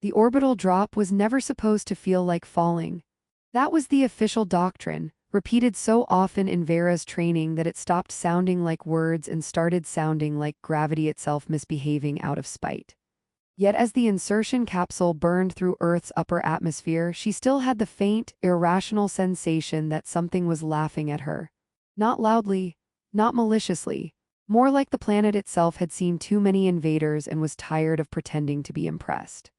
The orbital drop was never supposed to feel like falling. That was the official doctrine, repeated so often in Vera's training that it stopped sounding like words and started sounding like gravity itself misbehaving out of spite. Yet as the insertion capsule burned through Earth's upper atmosphere, she still had the faint, irrational sensation that something was laughing at her. Not loudly, not maliciously, more like the planet itself had seen too many invaders and was tired of pretending to be impressed.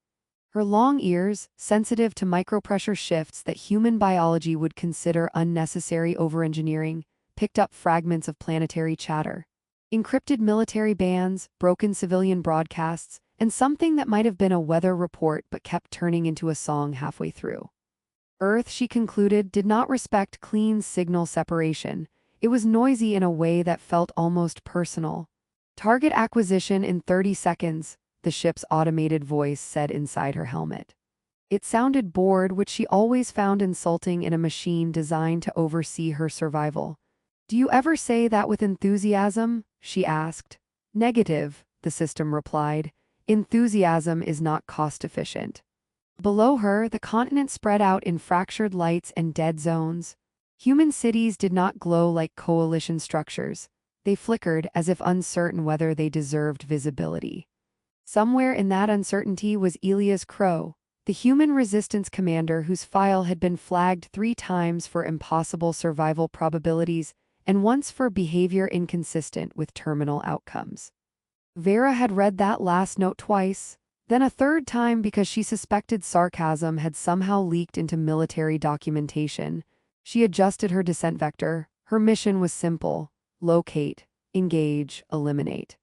Her long ears, sensitive to micropressure shifts that human biology would consider unnecessary overengineering, picked up fragments of planetary chatter. Encrypted military bands, broken civilian broadcasts, and something that might have been a weather report but kept turning into a song halfway through. Earth, she concluded, did not respect clean signal separation. It was noisy in a way that felt almost personal. Target acquisition in 30 seconds, the ship's automated voice said inside her helmet. It sounded bored, which she always found insulting in a machine designed to oversee her survival. "Do you ever say that with enthusiasm?" she asked. "Negative," the system replied. "Enthusiasm is not cost-efficient." Below her, the continent spread out in fractured lights and dead zones. Human cities did not glow like coalition structures. They flickered as if uncertain whether they deserved visibility. Somewhere in that uncertainty was Elias Crow, the human resistance commander whose file had been flagged 3 times for impossible survival probabilities and once for behavior inconsistent with terminal outcomes. Vera had read that last note twice, then a third time because she suspected sarcasm had somehow leaked into military documentation. She adjusted her descent vector. Her mission was simple: locate, engage, eliminate.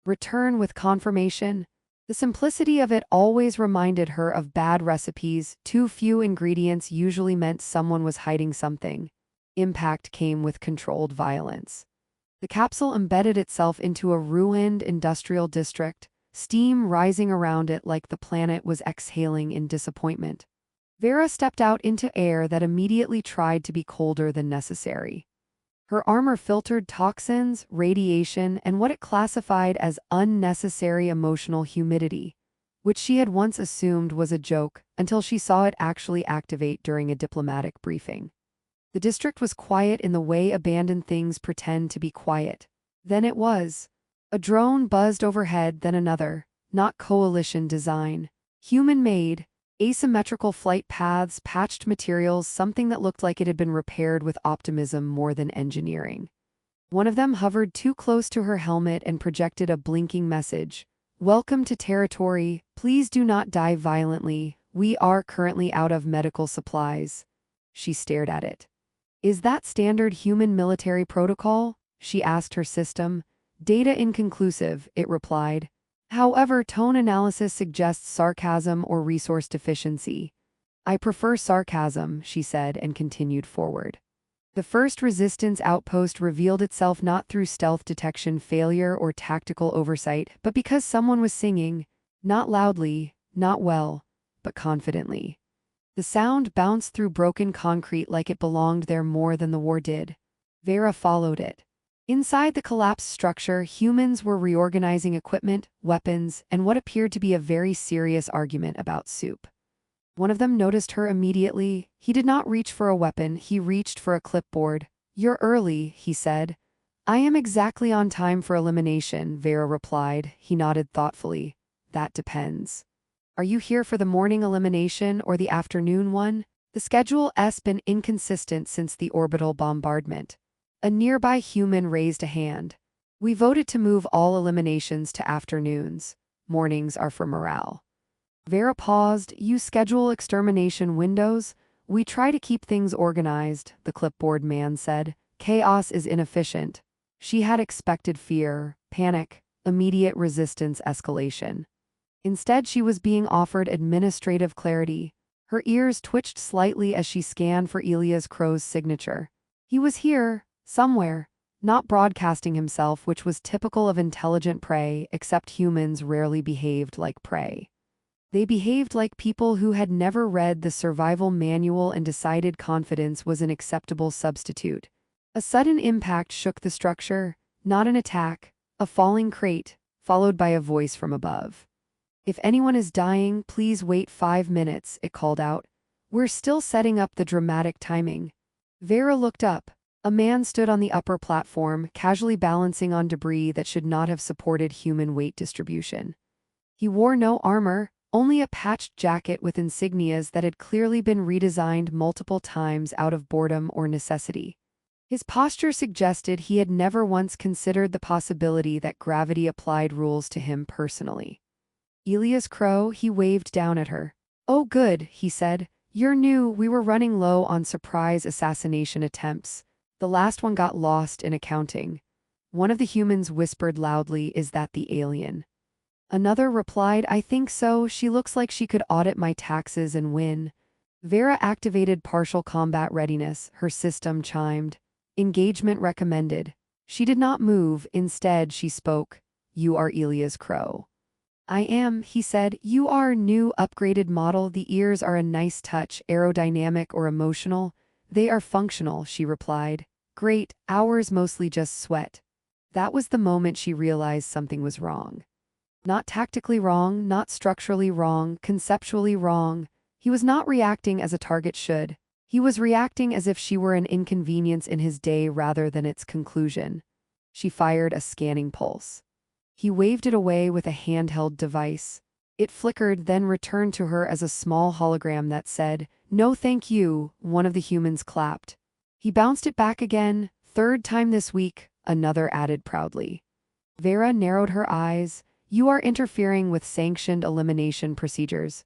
Return with confirmation. The simplicity of it always reminded her of bad recipes. Too few ingredients usually meant someone was hiding something. Impact came with controlled violence. The capsule embedded itself into a ruined industrial district, steam rising around it like the planet was exhaling in disappointment. Vera stepped out into air that immediately tried to be colder than necessary. Her armor filtered toxins, radiation, and what it classified as unnecessary emotional humidity, which she had once assumed was a joke until she saw it actually activate during a diplomatic briefing. The district was quiet in the way abandoned things pretend to be quiet. Then it was. A drone buzzed overhead, then another, not coalition design. Human-made, asymmetrical flight paths, patched materials, something that looked like it had been repaired with optimism more than engineering. One of them hovered too close to her helmet and projected a blinking message. "Welcome to territory. Please do not die violently. We are currently out of medical supplies." She stared at it. "Is that standard human military protocol?" she asked her system. "Data inconclusive," it replied. "However, tone analysis suggests sarcasm or resource deficiency." "I prefer sarcasm," she said and continued forward. The first resistance outpost revealed itself not through stealth detection failure or tactical oversight, but because someone was singing, not loudly, not well, but confidently. The sound bounced through broken concrete like it belonged there more than the war did. Vera followed it. Inside the collapsed structure, humans were reorganizing equipment, weapons, and what appeared to be a very serious argument about soup. One of them noticed her immediately. He did not reach for a weapon, he reached for a clipboard. "You're early," he said. "I am exactly on time for elimination," Vera replied. He nodded thoughtfully. "That depends. Are you here for the morning elimination or the afternoon one?" The schedule has been inconsistent since the orbital bombardment. A nearby human raised a hand. "We voted to move all eliminations to afternoons. Mornings are for morale." Vera paused. "You schedule extermination windows?" "We try to keep things organized," the clipboard man said. "Chaos is inefficient." She had expected fear, panic, immediate resistance escalation. Instead, she was being offered administrative clarity. Her ears twitched slightly as she scanned for Elias Crow's signature. He was here, somewhere, not broadcasting himself, which was typical of intelligent prey, except humans rarely behaved like prey. They behaved like people who had never read the survival manual and decided confidence was an acceptable substitute. A sudden impact shook the structure, not an attack, a falling crate, followed by a voice from above. If anyone is dying, please wait 5 minutes, it called out. We're still setting up the dramatic timing. Vera looked up. A man stood on the upper platform, casually balancing on debris that should not have supported human weight distribution. He wore no armor, only a patched jacket with insignias that had clearly been redesigned multiple times out of boredom or necessity. His posture suggested he had never once considered the possibility that gravity applied rules to him personally. Elias Crow, he waved down at her. Oh good, he said. You're new, we were running low on surprise assassination attempts. The last one got lost in accounting. One of the humans whispered loudly, is that the alien? Another replied, I think so, she looks like she could audit my taxes and win. Vera activated partial combat readiness, her system chimed. Engagement recommended. She did not move, instead she spoke. You are Elias Crow. I am, he said. You are new upgraded model. The ears are a nice touch, aerodynamic or emotional. They are functional, she replied. Great, ours mostly just sweat. That was the moment she realized something was wrong. Not tactically wrong, not structurally wrong, conceptually wrong. He was not reacting as a target should. He was reacting as if she were an inconvenience in his day rather than its conclusion. She fired a scanning pulse. He waved it away with a handheld device. It flickered, then returned to her as a small hologram that said, No thank you, one of the humans clapped. He bounced it back again, third time this week, another added proudly. Vera narrowed her eyes. You are interfering with sanctioned elimination procedures.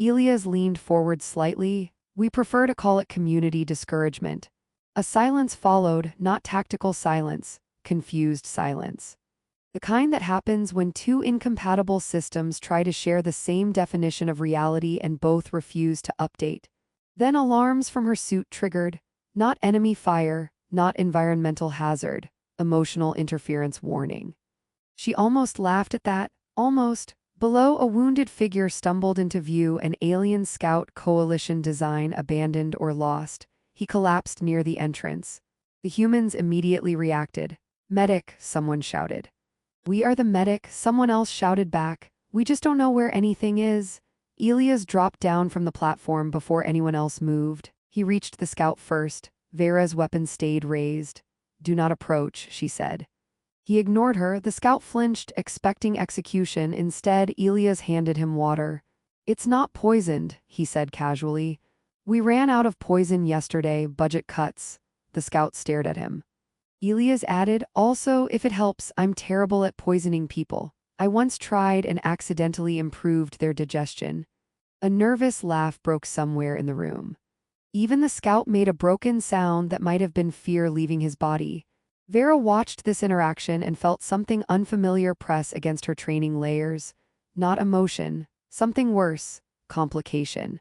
Elias leaned forward slightly. We prefer to call it community discouragement. A silence followed, not tactical silence, confused silence. The kind that happens when two incompatible systems try to share the same definition of reality and both refuse to update. Then alarms from her suit triggered. Not enemy fire, not environmental hazard, emotional interference warning. She almost laughed at that, almost. Below, a wounded figure stumbled into view, an alien scout coalition design abandoned or lost. He collapsed near the entrance. The humans immediately reacted. Medic, someone shouted. We are the medic, someone else shouted back. We just don't know where anything is. Elias dropped down from the platform before anyone else moved. He reached the scout first. Vera's weapon stayed raised. Do not approach, she said. He ignored her. The scout flinched, expecting execution. Instead, Elias handed him water. It's not poisoned, he said casually. We ran out of poison yesterday, budget cuts. The scout stared at him. Elias added, also, if it helps, I'm terrible at poisoning people. I once tried and accidentally improved their digestion. A nervous laugh broke somewhere in the room. Even the scout made a broken sound that might have been fear leaving his body. Vera watched this interaction and felt something unfamiliar press against her training layers. Not emotion, something worse, complication.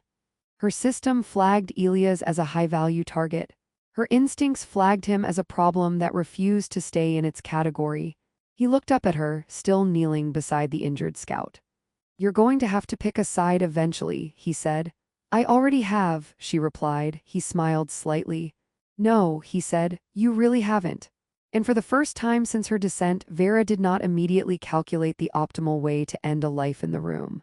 Her system flagged Elias as a high-value target. Her instincts flagged him as a problem that refused to stay in its category. He looked up at her, still kneeling beside the injured scout. You're going to have to pick a side eventually, he said. I already have, she replied. He smiled slightly. No, he said, you really haven't. And for the first time since her descent, Vera did not immediately calculate the optimal way to end a life in the room.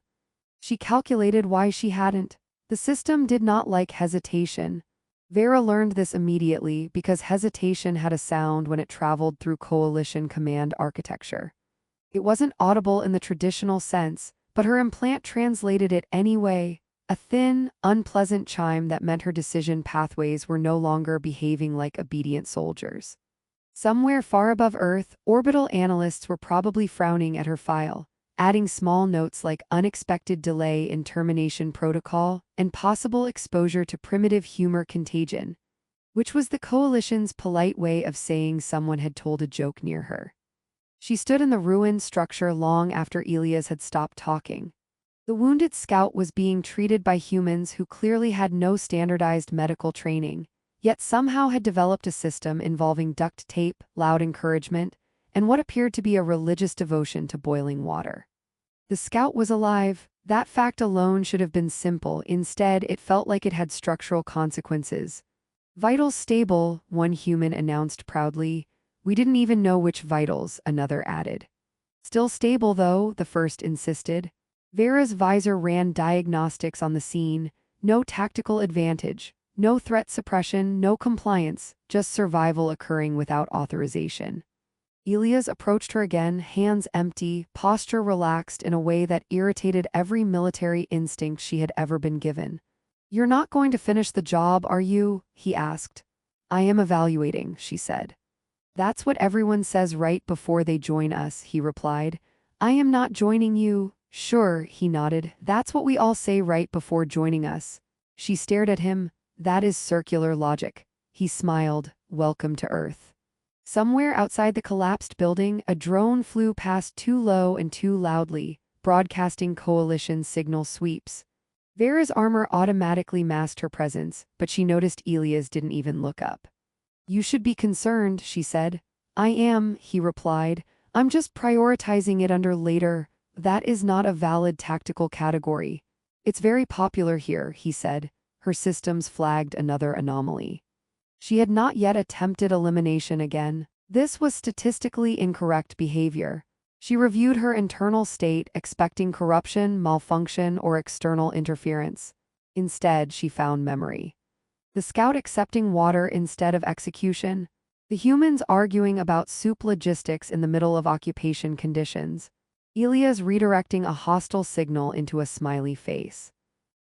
She calculated why she hadn't. The system did not like hesitation. Vera learned this immediately because hesitation had a sound when it traveled through coalition command architecture. It wasn't audible in the traditional sense, but her implant translated it anyway, a thin, unpleasant chime that meant her decision pathways were no longer behaving like obedient soldiers. Somewhere far above Earth, orbital analysts were probably frowning at her file, adding small notes like unexpected delay in termination protocol and possible exposure to primitive humor contagion, which was the coalition's polite way of saying someone had told a joke near her. She stood in the ruined structure long after Elias had stopped talking. The wounded scout was being treated by humans who clearly had no standardized medical training, yet somehow had developed a system involving duct tape, loud encouragement, and what appeared to be a religious devotion to boiling water. The scout was alive. That fact alone should have been simple. Instead, it felt like it had structural consequences. Vitals stable, one human announced proudly. We didn't even know which vitals, another added. Still stable though, the first insisted. Vera's visor ran diagnostics on the scene. No tactical advantage, no threat suppression, no compliance, just survival occurring without authorization. Elias approached her again, hands empty, posture relaxed in a way that irritated every military instinct she had ever been given. "You're not going to finish the job, are you?" he asked. "I am evaluating," she said. "That's what everyone says right before they join us," he replied. "I am not joining you." "Sure," he nodded. "That's what we all say right before joining us." She stared at him. "That is circular logic." He smiled. "Welcome to Earth." Somewhere outside the collapsed building, a drone flew past too low and too loudly, broadcasting coalition signal sweeps. Vera's armor automatically masked her presence, but she noticed Elias didn't even look up. "You should be concerned," she said. "I am," he replied. "I'm just prioritizing it under later. That is not a valid tactical category." "It's very popular here," he said. Her systems flagged another anomaly. She had not yet attempted elimination again. This was statistically incorrect behavior. She reviewed her internal state, expecting corruption, malfunction, or external interference. Instead, she found memory. The scout accepting water instead of execution. The humans arguing about soup logistics in the middle of occupation conditions. Elias redirecting a hostile signal into a smiley face.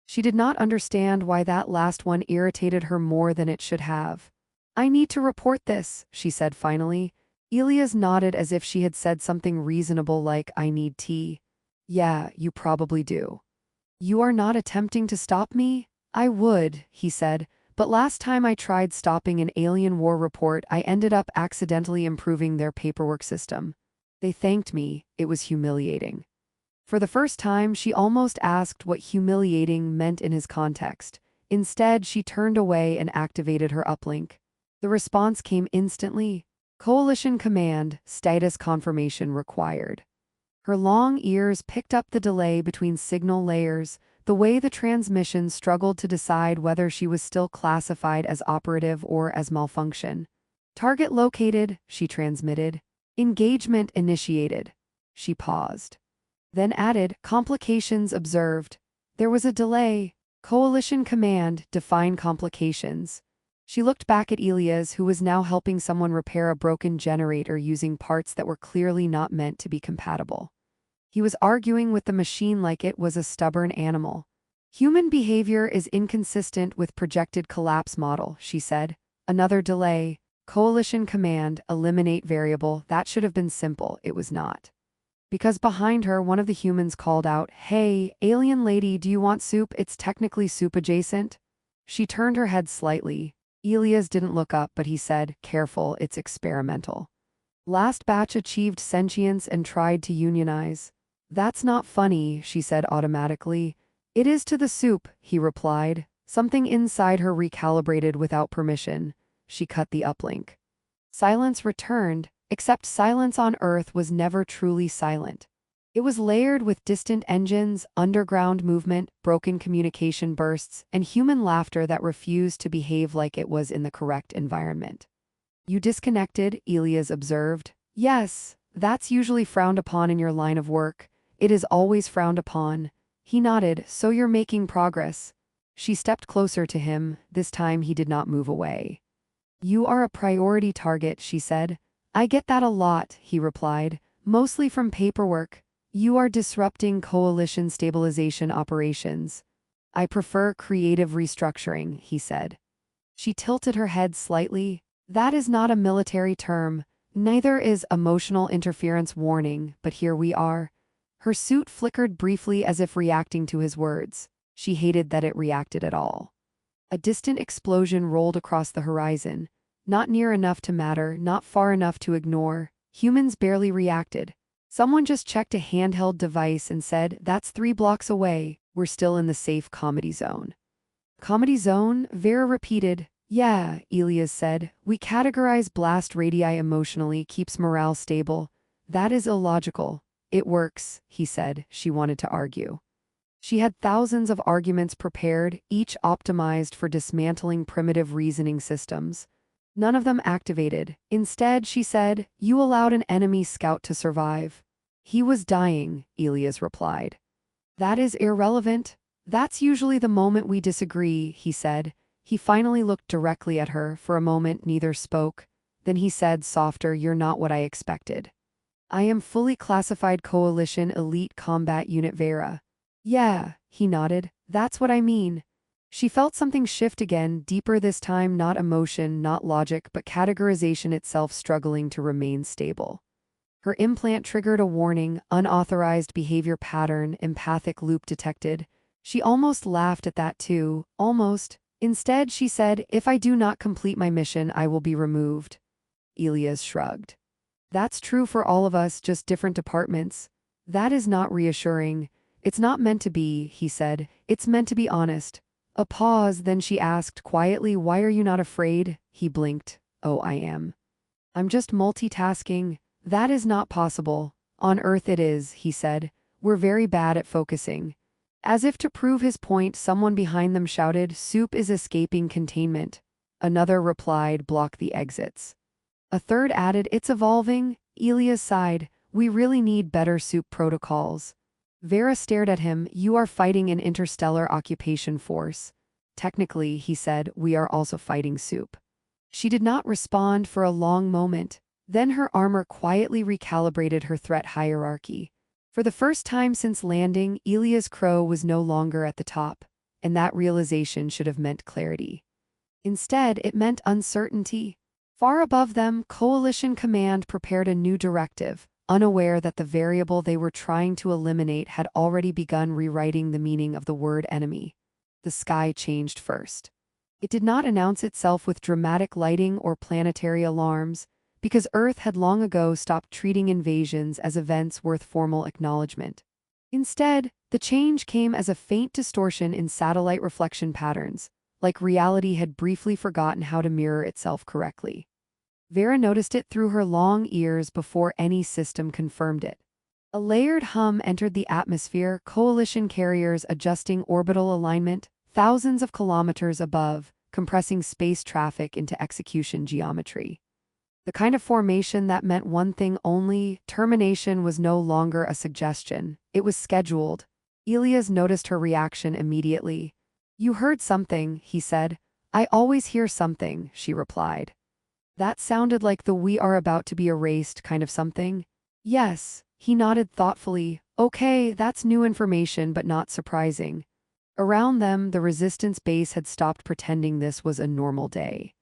She did not understand why that last one irritated her more than it should have. "I need to report this," she said finally. Elias nodded as if she had said something reasonable like, "I need tea." "Yeah, you probably do." "You are not attempting to stop me?" "I would," he said, "but last time I tried stopping an alien war report, I ended up accidentally improving their paperwork system. They thanked me. It was humiliating." For the first time, she almost asked what humiliating meant in his context. Instead, she turned away and activated her uplink. The response came instantly. "Coalition command, status confirmation required." Her long ears picked up the delay between signal layers, the way the transmission struggled to decide whether she was still classified as operative or as malfunction. "Target located," she transmitted. "Engagement initiated." She paused. Then added, "Complications observed." There was a delay. "Coalition command, define complications." She looked back at Elias, who was now helping someone repair a broken generator using parts that were clearly not meant to be compatible. He was arguing with the machine like it was a stubborn animal. "Human behavior is inconsistent with projected collapse model," she said. Another delay. "Coalition command, eliminate variable." That should have been simple. It was not. Because behind her, one of the humans called out, "Hey, alien lady, do you want soup? It's technically soup adjacent." She turned her head slightly. Elias didn't look up, but he said, "Careful, it's experimental." "Last batch achieved sentience and tried to unionize." "That's not funny," she said automatically. "It is to the soup," he replied. Something inside her recalibrated without permission. She cut the uplink. Silence returned, except silence on Earth was never truly silent. It was layered with distant engines, underground movement, broken communication bursts, and human laughter that refused to behave like it was in the correct environment. "You disconnected," Elias observed. "Yes, that's usually frowned upon in your line of work. It is always frowned upon." He nodded. "So you're making progress." She stepped closer to him. This time he did not move away. "You are a priority target," she said. "I get that a lot," he replied, "mostly from paperwork. You are disrupting coalition stabilization operations." "I prefer creative restructuring," he said. She tilted her head slightly. "That is not a military term. Neither is emotional interference warning, but here we are." Her suit flickered briefly as if reacting to his words. She hated that it reacted at all. A distant explosion rolled across the horizon. Not near enough to matter, not far enough to ignore. Humans barely reacted. Someone just checked a handheld device and said, "That's 3 blocks away. We're still in the safe comedy zone." "Comedy zone?" Vera repeated. "Yeah," Elias said. "We categorize blast radii emotionally, keeps morale stable." "That is illogical." "It works," he said. She wanted to argue. She had thousands of arguments prepared, each optimized for dismantling primitive reasoning systems. None of them activated. Instead, she said, "You allowed an enemy scout to survive." "He was dying," Elias replied. That is irrelevant. That's usually the moment we disagree, he said. He finally looked directly at her. For a moment, neither spoke. Then he said softer, "You're not what I expected. I am fully classified Coalition Elite Combat Unit Vera." "Yeah," he nodded. "That's what I mean." She felt something shift again, deeper this time, not emotion, not logic, but categorization itself struggling to remain stable. Her implant triggered a warning, unauthorized behavior pattern, empathic loop detected. She almost laughed at that too, almost. Instead, she said, "If I do not complete my mission, I will be removed." Elias shrugged. "That's true for all of us, just different departments." "That is not reassuring." "It's not meant to be," he said. "It's meant to be honest." A pause, then she asked quietly, "Why are you not afraid?" He blinked. "Oh, I am. I'm just multitasking." "That is not possible." "On Earth it is," he said. "We're very bad at focusing." As if to prove his point, someone behind them shouted, "Soup is escaping containment." Another replied, "Block the exits." A third added, "It's evolving." Elias sighed, "We really need better Soup protocols." Vera stared at him. "You are fighting an interstellar occupation force." "Technically," he said, "we are also fighting Soup." She did not respond for a long moment. Then her armor quietly recalibrated her threat hierarchy. For the first time since landing, Elias Crow was no longer at the top, and that realization should have meant clarity. Instead, it meant uncertainty. Far above them, Coalition Command prepared a new directive, unaware that the variable they were trying to eliminate had already begun rewriting the meaning of the word enemy. The sky changed first. It did not announce itself with dramatic lighting or planetary alarms, because Earth had long ago stopped treating invasions as events worth formal acknowledgement. Instead, the change came as a faint distortion in satellite reflection patterns, like reality had briefly forgotten how to mirror itself correctly. Vera noticed it through her long ears before any system confirmed it. A layered hum entered the atmosphere, coalition carriers adjusting orbital alignment, thousands of kilometers above, compressing space traffic into execution geometry. The kind of formation that meant one thing only: termination was no longer a suggestion, it was scheduled. Elias noticed her reaction immediately. "You heard something," he said. "I always hear something," she replied. "That sounded like the 'we are about to be erased' kind of something." "Yes," he nodded thoughtfully. "Okay, that's new information but not surprising." Around them, the resistance base had stopped pretending this was a normal day.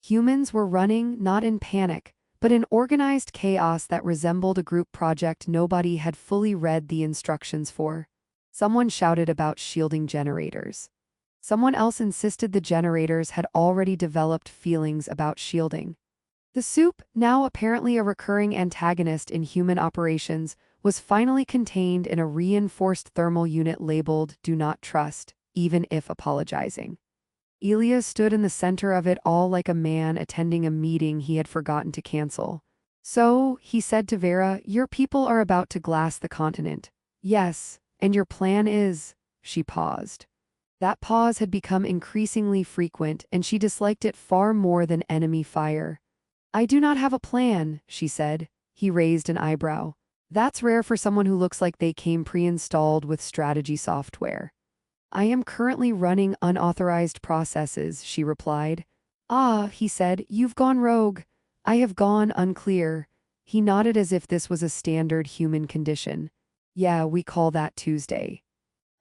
Humans were running, not in panic, but in organized chaos that resembled a group project nobody had fully read the instructions for. Someone shouted about shielding generators. Someone else insisted the generators had already developed feelings about shielding. The Soup, now apparently a recurring antagonist in human operations, was finally contained in a reinforced thermal unit labeled "Do Not Trust," even if apologizing. Elias stood in the center of it all like a man attending a meeting he had forgotten to cancel. "So," he said to Vera, "your people are about to glass the continent." "Yes, and your plan is—" She paused. That pause had become increasingly frequent, and she disliked it far more than enemy fire. "I do not have a plan," she said. He raised an eyebrow. "That's rare for someone who looks like they came pre-installed with strategy software." "I am currently running unauthorized processes," she replied. "Ah," he said, "you've gone rogue." "I have gone unclear." He nodded as if this was a standard human condition. "Yeah, we call that Tuesday."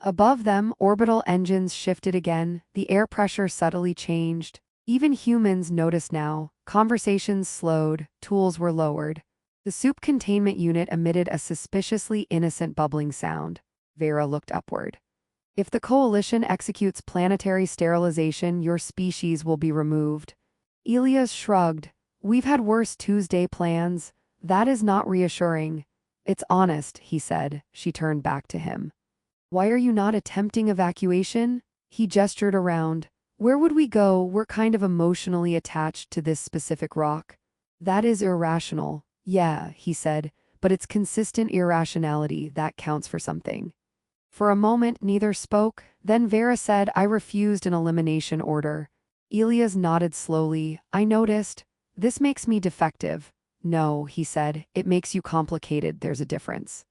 Above them, orbital engines shifted again, the air pressure subtly changed. Even humans noticed now. Conversations slowed, tools were lowered. The Soup containment unit emitted a suspiciously innocent bubbling sound. Vera looked upward. "If the Coalition executes planetary sterilization, your species will be removed." Elias shrugged. "We've had worse Tuesday plans." "That is not reassuring." "It's honest," he said. She turned back to him. "Why are you not attempting evacuation?" He gestured around. "Where would we go? We're kind of emotionally attached to this specific rock." "That is irrational." "Yeah," he said, "but it's consistent irrationality that counts for something." For a moment, neither spoke. Then Vera said, "I refused an elimination order." Elias nodded slowly. "I noticed. This makes me defective." "No," he said, "it makes you complicated. There's a difference."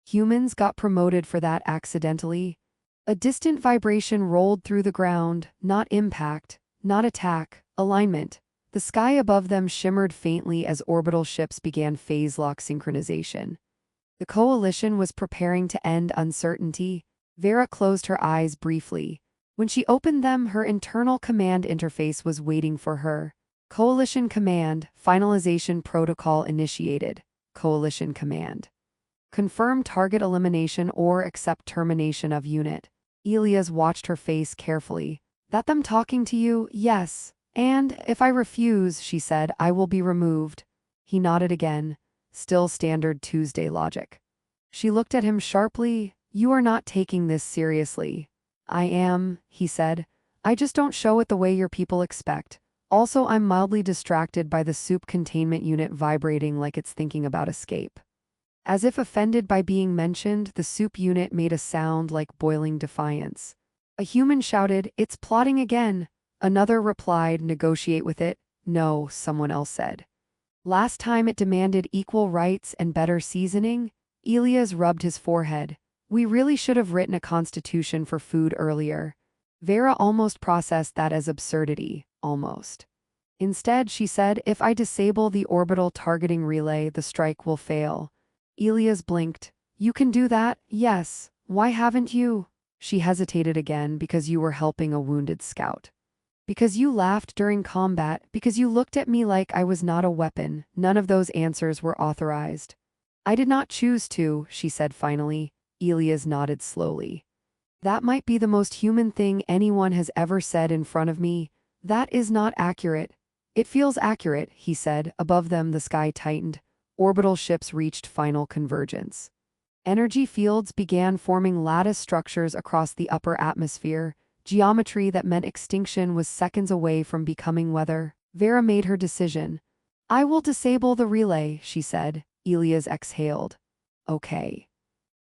Humans got promoted for that accidentally. A distant vibration rolled through the ground, not impact, not attack, alignment. The sky above them shimmered faintly as orbital ships began phase-lock synchronization. The coalition was preparing to end uncertainty. Vera closed her eyes briefly. When she opened them, her internal command interface was waiting for her. Coalition command, finalization protocol initiated. Coalition command. Confirm target elimination or accept termination of unit. Elias watched her face carefully. That them talking to you? Yes. And, if I refuse, she said, I will be removed. He nodded again. Still standard Tuesday logic. She looked at him sharply. You are not taking this seriously. I am, he said. I just don't show it the way your people expect. Also, I'm mildly distracted by the soup containment unit vibrating like it's thinking about escape. As if offended by being mentioned, the soup unit made a sound like boiling defiance. A human shouted, It's plotting again. Another replied, Negotiate with it. No, someone else said. Last time it demanded equal rights and better seasoning? Elias rubbed his forehead. We really should have written a constitution for food earlier. Vera almost processed that as absurdity, almost. Instead, she said, If I disable the orbital targeting relay, the strike will fail. Elias blinked. You can do that? Yes. Why haven't you? She hesitated again. Because you were helping a wounded scout. Because you laughed during combat, because you looked at me like I was not a weapon. None of those answers were authorized. I did not choose to, she said finally. Elias nodded slowly. That might be the most human thing anyone has ever said in front of me. That is not accurate. It feels accurate, he said. Above them the sky tightened. Orbital ships reached final convergence. Energy fields began forming lattice structures across the upper atmosphere. Geometry that meant extinction was seconds away from becoming weather. Vera made her decision. I will disable the relay, she said. Elias exhaled. Okay.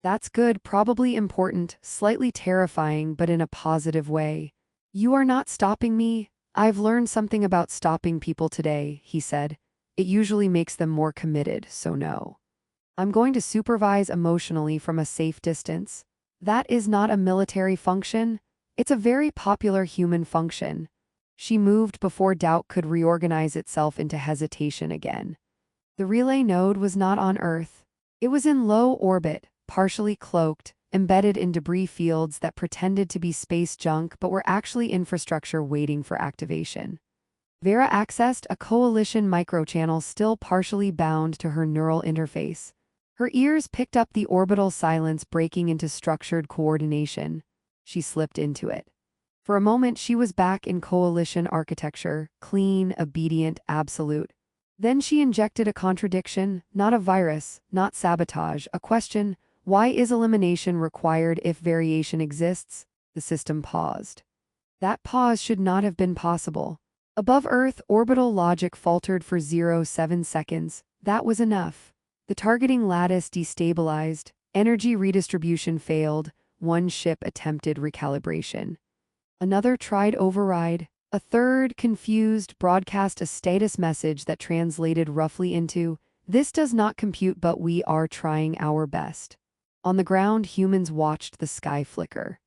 That's good, probably important, slightly terrifying, but in a positive way. You are not stopping me? I've learned something about stopping people today, he said. It usually makes them more committed, so no. I'm going to supervise emotionally from a safe distance. That is not a military function. It's a very popular human function. She moved before doubt could reorganize itself into hesitation again. The relay node was not on Earth. It was in low orbit, partially cloaked, embedded in debris fields that pretended to be space junk but were actually infrastructure waiting for activation. Vera accessed a coalition microchannel still partially bound to her neural interface. Her ears picked up the orbital silence breaking into structured coordination. She slipped into it. For a moment she was back in coalition architecture, clean, obedient, absolute. Then she injected a contradiction, not a virus, not sabotage, a question: why is elimination required if variation exists? The system paused. That pause should not have been possible. Above Earth, orbital logic faltered for 0.7 seconds. That was enough. The targeting lattice destabilized, energy redistribution failed, one ship attempted recalibration. Another tried override. A third, confused, broadcast a status message that translated roughly into, This does not compute but we are trying our best. On the ground, humans watched the sky flicker.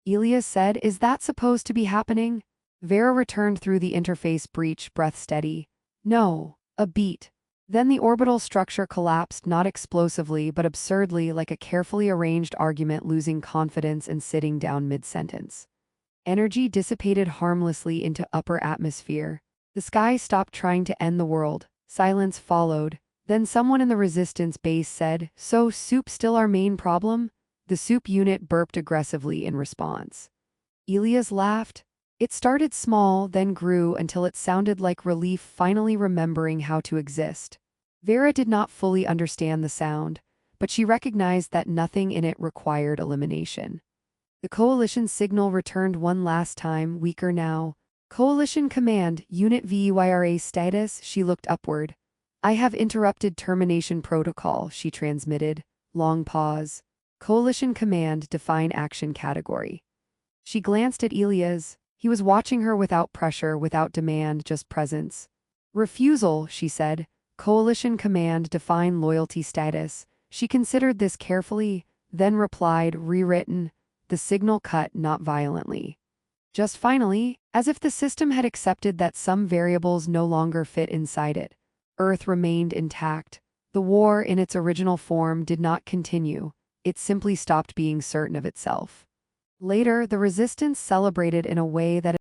Elias said, Is that supposed to be happening? Vera returned through the interface breach, breath steady. No. A beat. Then the orbital structure collapsed, not explosively but absurdly, like a carefully arranged argument losing confidence and sitting down mid-sentence. Energy dissipated harmlessly into upper atmosphere. The sky stopped trying to end the world. Silence followed. Then someone in the resistance base said, So, soup still our main problem? The soup unit burped aggressively in response. Elias laughed. It started small, then grew until it sounded like relief finally remembering how to exist. Vera did not fully understand the sound, but she recognized that nothing in it required elimination. The coalition signal returned one last time, weaker now. Coalition command, unit VEYRA status, she looked upward. I have interrupted termination protocol, she transmitted. Long pause. Coalition command, define action category. She glanced at Elias. He was watching her without pressure, without demand, just presence. Refusal, she said. Coalition command, define loyalty status. She considered this carefully, then replied, rewritten, the signal cut not violently. Just finally, as if the system had accepted that some variables no longer fit inside it. Earth remained intact. The war in its original form did not continue, it simply stopped being certain of itself. Later, the resistance celebrated in a way that